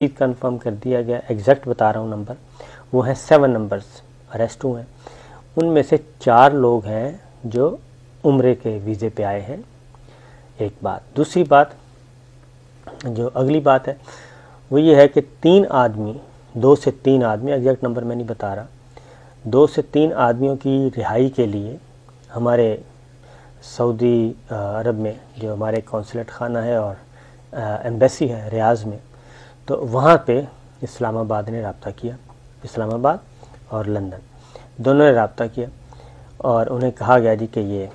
Confirm کر دیا گیا، ایگزیکٹ بتا رہا ہوں نمبر، وہ ہیں 7 نمبرز اریسٹ ہوئے ہیں۔ ان میں سے 4 لوگ ہیں جو عمرے کے ویزے پہ آئے ہیں، ایک بات۔ دوسری بات، جو اگلی بات ہے وہ یہ ہے کہ 2 سے 3 آدمی، ایگزیکٹ نمبر میں نہیں بتا رہا، 2 سے 3 آدمیوں کی رہائی کے لیے ہمارے سعودی عرب میں جو ہمارے قونصلیٹ خانہ ہے اور ایمبیسی ہے ریاض میں، تو وہاں پہ اسلام آباد نے رابطہ کیا، اسلام آباد اور لندن دونوں نے رابطہ کیا، اور انہیں کہا گیا جی کہ یہ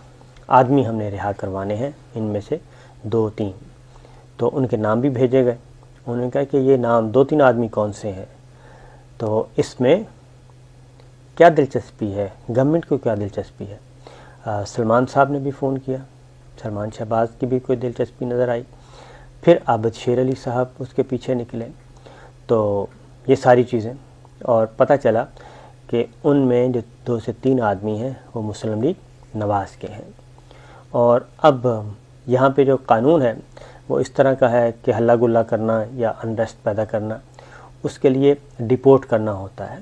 آدمی ہم نے رہا کروانے ہیں، ان میں سے 2-3، تو ان کے نام بھی بھیجے گئے۔ انہوں نے کہا کہ یہ نام 2-3 آدمی کون سے ہیں، تو اس میں کیا دلچسپی ہے، گورنمنٹ کو کیا دلچسپی ہے؟ سلمان صاحب نے بھی فون کیا، سلمان شہباز کی بھی کوئی دلچسپی نظر آئی، پھر عابد شیر علی صاحب اس کے پیچھے نکلے، تو یہ ساری چیزیں، اور پتہ چلا کہ ان میں جو 2 سے 3 آدمی ہیں وہ مسلم لیگ نواز کے ہیں۔ اور اب یہاں پہ جو قانون ہے وہ اس طرح کا ہے کہ ہلا گلا کرنا یا انریسٹ پیدا کرنا، اس کے لیے ڈیپورٹ کرنا ہوتا ہے،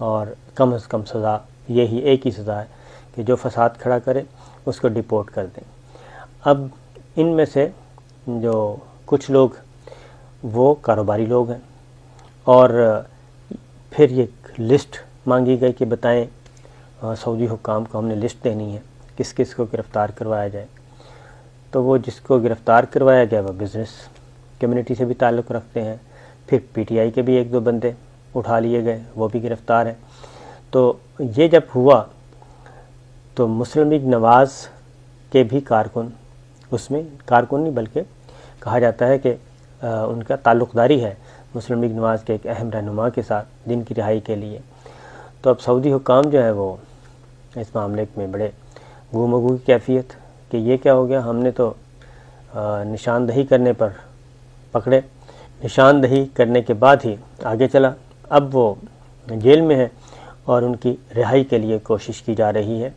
اور کم از کم سزا یہی ایک ہی سزا ہے کہ جو فساد کھڑا کرے اس کو ڈیپورٹ کر دیں۔ اب ان میں سے جو کچھ لوگ وہ کاروباری لوگ ہیں، اور پھر یہ لسٹ مانگی گئی کہ بتائیں سعودی حکام کو ہم نے لسٹ دینی ہے کس کس کو گرفتار کروایا جائے، تو وہ جس کو گرفتار کروایا جائے وہ بزنس کمیونٹی سے بھی تعلق رکھتے ہیں، پھر پی ٹی آئی کے بھی 1-2 بندے اٹھا لیے گئے، وہ بھی گرفتار ہیں۔ تو یہ جب ہوا تو مسلم لیگ نواز کے بھی کارکن، اس میں کارکن نہیں بلکہ کہا جاتا ہے کہ ان کا تعلق داری ہے مسلم لیگ نواز کے ایک اہم رہنما کے ساتھ جن کی رہائی کے لیے۔ تو اب سعودی حکام جو ہے وہ اس معاملے میں بڑے گو کی کیفیت کہ یہ کیا ہو گیا، ہم نے تو نشاندہی کرنے پر پکڑے، نشاندہی کرنے کے بعد ہی آگے چلا، اب وہ جیل میں ہے اور ان کی رہائی کے لیے کوشش کی جا رہی ہے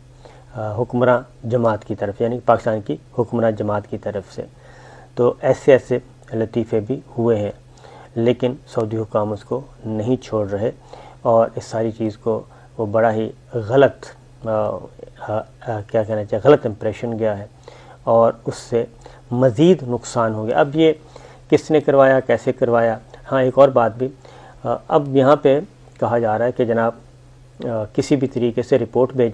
حکمراں جماعت کی طرف، یعنی پاکستان کی حکمراں جماعت کی طرف سے۔ تو ایسے لطیفے بھی ہوئے ہیں، لیکن سعودی حکام اس کو نہیں چھوڑ رہے، اور اس ساری چیز کو وہ بڑا ہی غلط کیا کہنا چاہیے، غلط امپریشن گیا ہے، اور اس سے مزید نقصان ہو گیا۔ اب یہ کس نے کروایا، کیسے کروایا؟ ہاں ایک اور بات بھی، اب یہاں پہ کہا جا رہا ہے کہ جناب کسی بھی طریقے سے رپورٹ بھیج